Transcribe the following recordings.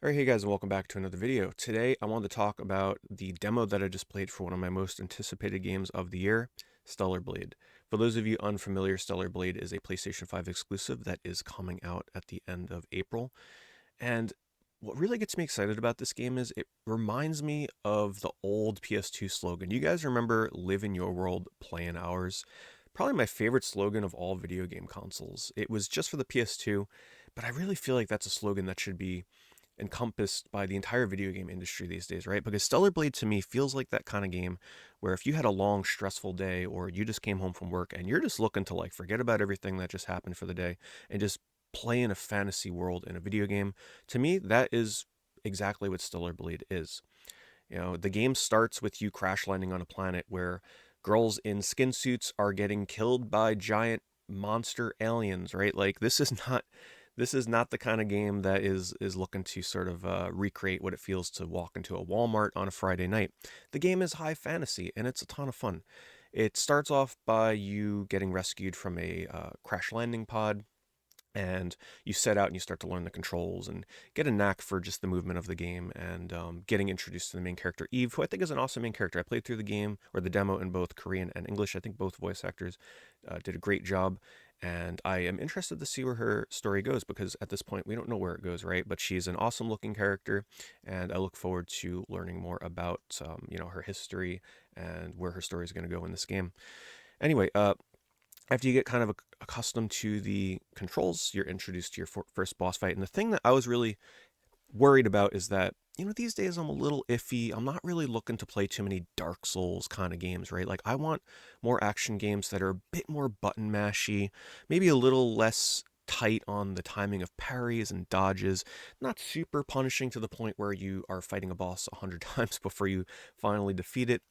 Alright, hey guys, and welcome back to another video. Today, I wanted to talk about the demo that I just played for one of my most anticipated games of the year, Stellar Blade. For those of you unfamiliar, Stellar Blade is a PlayStation 5 exclusive that is coming out at the end of April. And what really gets me excited about this game is it reminds me of the old PS2 slogan. You guys remember "Live in your world, play in ours"? Probably my favorite slogan of all video game consoles. It was just for the PS2, but I really feel like that's a slogan that should be encompassed by the entire video game industry these days, right? Because Stellar Blade to me feels like that kind of game where if you had a long, stressful day or you just came home from work and you're just looking to like forget about everything that just happened for the day and just play in a fantasy world in a video game, to me, that is exactly what Stellar Blade is. You know, the game starts with you crash landing on a planet where girls in skin suits are getting killed by giant monster aliens, right? Like this is not the kind of game that is looking to sort of recreate what it feels to walk into a Walmart on a Friday night. The game is high fantasy and it's a ton of fun. It starts off by you getting rescued from a crash landing pod, and you set out and you start to learn the controls and get a knack for just the movement of the game and getting introduced to the main character Eve, who I think is an awesome main character. I played through the game or the demo in both Korean and English. I think both voice actors did a great job, and I am interested to see where her story goes because at this point we don't know where it goes, right? But she's an awesome looking character, and I look forward to learning more about her history and where her story is going to go in this game. Anyway, after you get kind of accustomed to the controls, you're introduced to your first boss fight. And the thing that I was really worried about is that, these days I'm a little iffy. I'm not really looking to play too many Dark Souls kind of games, right? Like, I want more action games that are a bit more button mashy, maybe a little less tight on the timing of parries and dodges, not super punishing to the point where you are fighting a boss 100 times before you finally defeat it.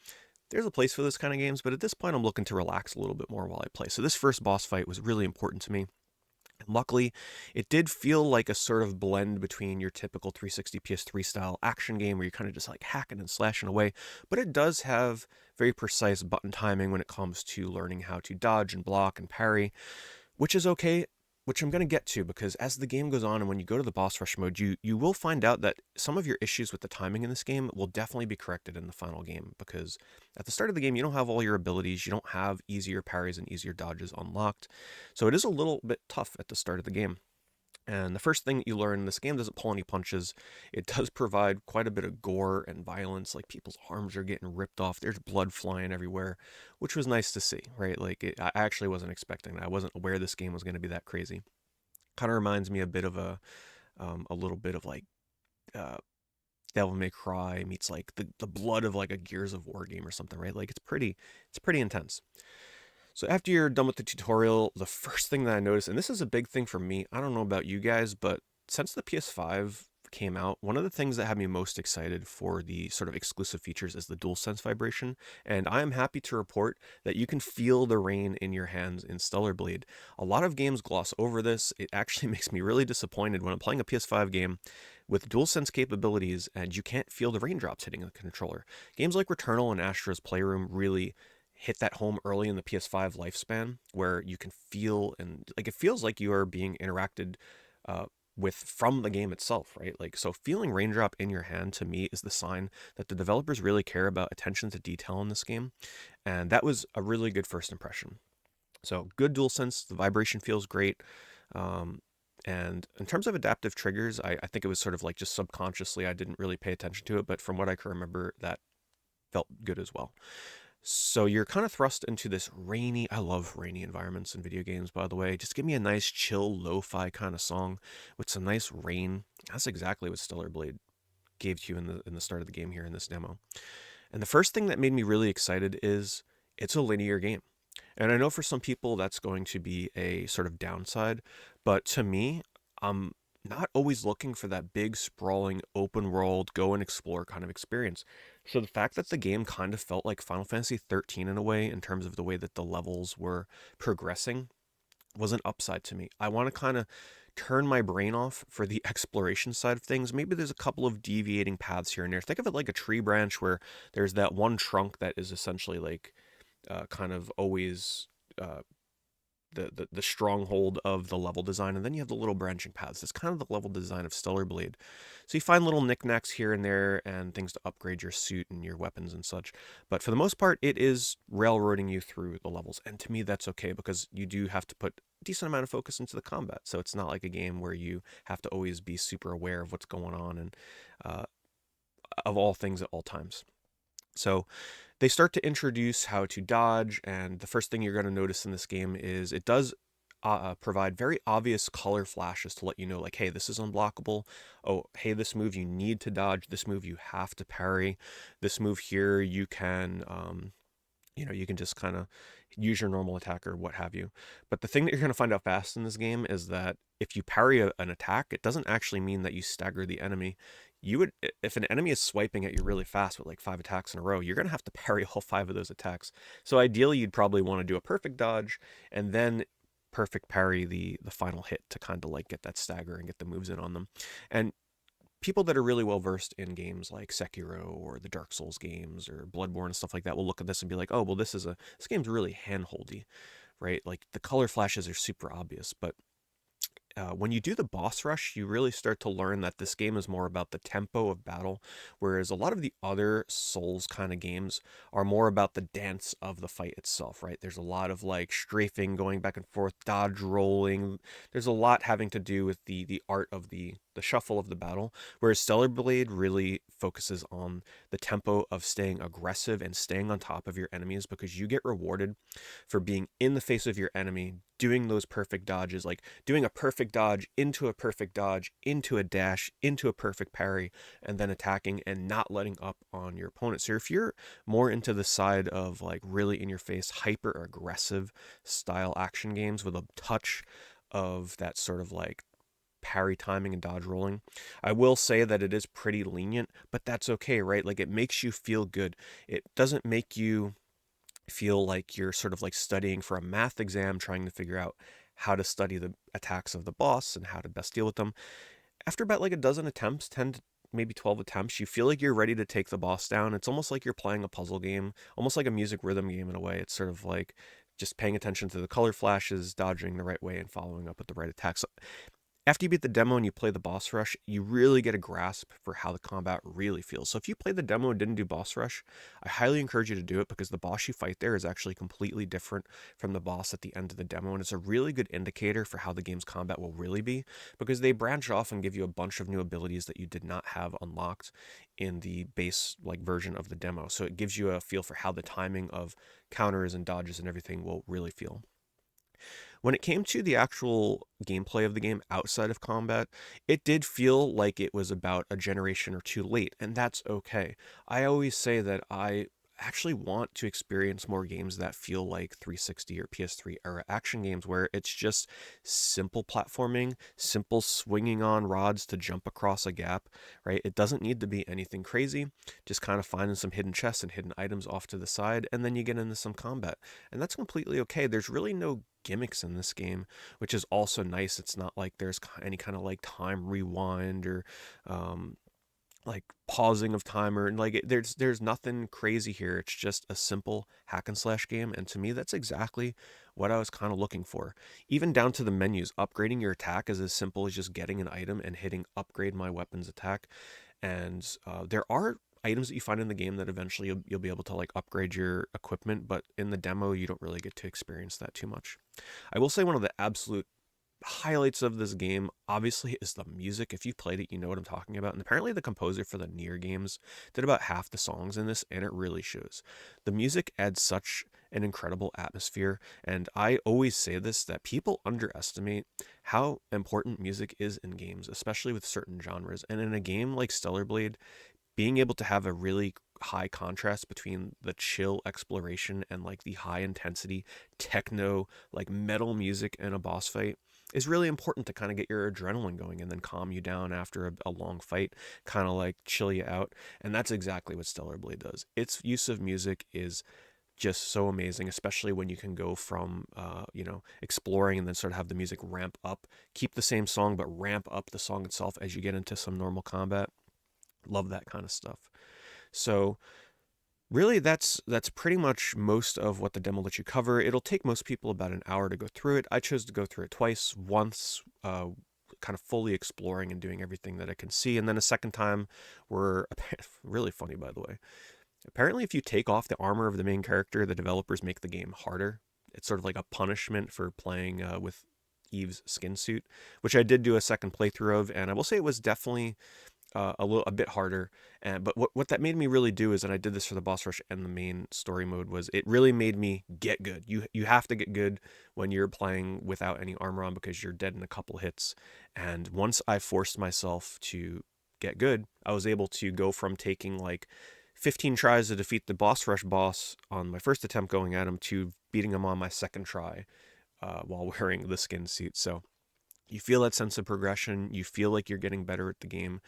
There's a place for this kind of games, but at this point I'm looking to relax a little bit more while I play. So this first boss fight was really important to me. And luckily, it did feel like a sort of blend between your typical 360 PS3 style action game where you're kind of just like hacking and slashing away, but it does have very precise button timing when it comes to learning how to dodge and block and parry, which is okay, which I'm going to get to because as the game goes on and when you go to the boss rush mode, you will find out that some of your issues with the timing in this game will definitely be corrected in the final game because at the start of the game, you don't have all your abilities, you don't have easier parries and easier dodges unlocked. So it is a little bit tough at the start of the game. And the first thing that you learn, this game doesn't pull any punches. It does provide quite a bit of gore and violence, like people's arms are getting ripped off. There's blood flying everywhere, which was nice to see, right? I actually wasn't expecting that. I wasn't aware this game was going to be that crazy. Kind of reminds me a bit of a little bit of like uh, Devil May Cry meets like the blood of like a Gears of War game or something, right? Like it's pretty intense. So after you're done with the tutorial, the first thing that I noticed, and this is a big thing for me, I don't know about you guys, but since the PS5 came out, one of the things that had me most excited for the sort of exclusive features is the DualSense vibration, and I am happy to report that you can feel the rain in your hands in Stellar Blade. A lot of games gloss over this. It actually makes me really disappointed when I'm playing a PS5 game with DualSense capabilities and you can't feel the raindrops hitting the controller. Games like Returnal and Astro's Playroom really hit that home early in the PS5 lifespan where you can feel and like it feels like you are being interacted uh, with from the game itself, right? Like, so feeling raindrop in your hand to me is the sign that the developers really care about attention to detail in this game. And that was a really good first impression. So good dual sense, the vibration feels great. Um, and in terms of adaptive triggers, I think it was sort of like just subconsciously, I didn't really pay attention to it, but from what I can remember, that felt good as well. So you're kind of thrust into this rainy, I love rainy environments in video games, by the way. Just give me a nice chill lo-fi kind of song with some nice rain. That's exactly what Stellar Blade gave to you in the start of the game here in this demo. And the first thing that made me really excited is it's a linear game. And I know for some people that's going to be a sort of downside, but to me, I'm not always looking for that big, sprawling, open world, go and explore kind of experience. So the fact that the game kind of felt like Final Fantasy 13 in a way, in terms of the way that the levels were progressing, was an upside to me. I want to kind of turn my brain off for the exploration side of things. Maybe there's a couple of deviating paths here and there. Think of it like a tree branch where there's that one trunk that is essentially like kind of always uh, the stronghold of the level design, and then you have the little branching paths. It's kind of the level design of Stellar Blade. So you find little knickknacks here and there and things to upgrade your suit and your weapons and such. But for the most part, it is railroading you through the levels. And to me, that's okay because you do have to put a decent amount of focus into the combat. So it's not like a game where you have to always be super aware of what's going on and uh, of all things at all times. So they start to introduce how to dodge, and the first thing you're going to notice in this game is it does provide very obvious color flashes to let you know, like, hey, this is unblockable. Oh, hey, this move you need to dodge. This move you have to parry. This move here you can, you can just kind of use your normal attack or what have you. But the thing that you're going to find out fast in this game is that if you parry an attack, it doesn't actually mean that you stagger the enemy. You would, if an enemy is swiping at you really fast with like 5 attacks in a row, you're going to have to parry all 5 of those attacks. So ideally, you'd probably want to do a perfect dodge and then perfect parry the final hit to kind of like get that stagger and get the moves in on them. And people that are really well versed in games like Sekiro or the Dark Souls games or Bloodborne and stuff like that will look at this and be like, oh, well, this game's really handholdy, right? Like the color flashes are super obvious, but when you do the boss rush, you really start to learn that this game is more about the tempo of battle, whereas a lot of the other Souls kind of games are more about the dance of the fight itself, right? There's a lot of like strafing, going back and forth, dodge rolling. There's a lot having to do with the art of the shuffle of the battle, whereas Stellar Blade really focuses on the tempo of staying aggressive and staying on top of your enemies because you get rewarded for being in the face of your enemy, doing those perfect dodges, like doing a perfect dodge into a perfect dodge, into a dash, into a perfect parry, and then attacking and not letting up on your opponent. So if you're more into the side of like really in your face, hyper aggressive style action games with a touch of that sort of like parry timing and dodge rolling, I will say that it is pretty lenient, but that's okay, right? Like it makes you feel good. It doesn't make you feel like you're sort of like studying for a math exam, trying to figure out how to study the attacks of the boss and how to best deal with them. After about like a dozen attempts, 10 to maybe 12 attempts, you feel like you're ready to take the boss down. It's almost like you're playing a puzzle game, almost like a music rhythm game in a way. It's sort of like just paying attention to the color flashes, dodging the right way, and following up with the right attacks. After you beat the demo and you play the boss rush, you really get a grasp for how the combat really feels. So if you played the demo and didn't do boss rush, I highly encourage you to do it because the boss you fight there is actually completely different from the boss at the end of the demo, and it's a really good indicator for how the game's combat will really be because they branch off and give you a bunch of new abilities that you did not have unlocked in the base like version of the demo. So it gives you a feel for how the timing of counters and dodges and everything will really feel. When it came to the actual gameplay of the game outside of combat, it did feel like it was about a generation or two late, and that's okay. I always say that I actually want to experience more games that feel like 360 or PS3 era action games where it's just simple platforming, simple swinging on rods to jump across a gap, right? It doesn't need to be anything crazy, just kind of finding some hidden chests and hidden items off to the side, and then you get into some combat. And that's completely okay. There's really no gimmicks in this game, which is also nice. It's not like there's any kind of like time rewind or like pausing of timer and like there's nothing crazy here. It's just a simple hack and slash game, and to me that's exactly what I was kind of looking for. Even down to the menus, upgrading your attack is as simple as just getting an item and hitting upgrade my weapons attack. And there are items that you find in the game that eventually you'll be able to like upgrade your equipment, but in the demo you don't really get to experience that too much. I will say one of the absolute highlights of this game obviously is the music. If you played it, you know what I'm talking about. And apparently the composer for the Nier games did about half the songs in this, and it really shows. The music adds such an incredible atmosphere, and I always say this, that people underestimate how important music is in games, especially with certain genres. And in a game like Stellar Blade, being able to have a really high contrast between the chill exploration and like the high intensity techno like metal music in a boss fight is really important to kind of get your adrenaline going and then calm you down after a long fight, kind of like chill you out. And that's exactly what Stellar Blade does. Its use of music is just so amazing, especially when you can go from exploring and then sort of have the music ramp up, keep the same song but ramp up the song itself as you get into some normal combat. Love that kind of stuff. So Really, that's pretty much most of what the demo lets you cover. It'll take most people about an hour to go through it. I chose to go through it twice. Once, kind of fully exploring and doing everything that I can see, and then a second time, we're really funny, by the way. Apparently, if you take off the armor of the main character, the developers make the game harder. It's sort of like a punishment for playing with Eve's skin suit, which I did do a second playthrough of, and I will say it was definitely a bit harder. And but what that made me really do is, and I did this for the boss rush and the main story mode, was it really made me get good. You have to get good when you're playing without any armor on because you're dead in a couple hits. And once I forced myself to get good, I was able to go from taking like 15 tries to defeat the boss rush boss on my first attempt going at him to beating him on my second try while wearing the skin suit. So you feel that sense of progression. You feel like you're getting better at the game.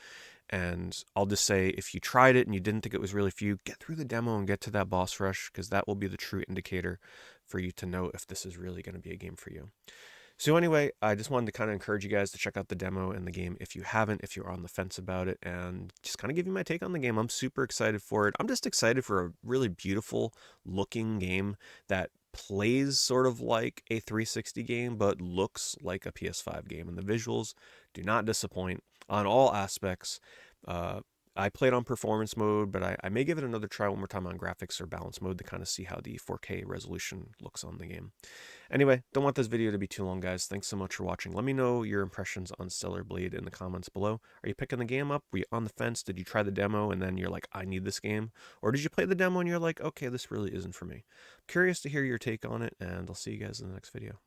And I'll just say, if you tried it and you didn't think it was really for you, get through the demo and get to that boss rush, because that will be the true indicator for you to know if this is really going to be a game for you. So anyway, I just wanted to kind of encourage you guys to check out the demo and the game if you haven't, if you're on the fence about it, and just kind of give you my take on the game. I'm super excited for it. I'm just excited for a really beautiful looking game that plays sort of like a 360 game, but looks like a PS5 game. And the visuals do not disappoint on all aspects. Uh, I played on performance mode, but I may give it another try one more time on graphics or balance mode to kind of see how the 4K resolution looks on the game. Anyway, don't want this video to be too long, guys. Thanks so much for watching. Let me know your impressions on Stellar Blade in the comments below. Are you picking the game up? Were you on the fence? Did you try the demo and then you're like, I need this game? Or did you play the demo and you're like, okay, this really isn't for me? I'm curious to hear your take on it, and I'll see you guys in the next video.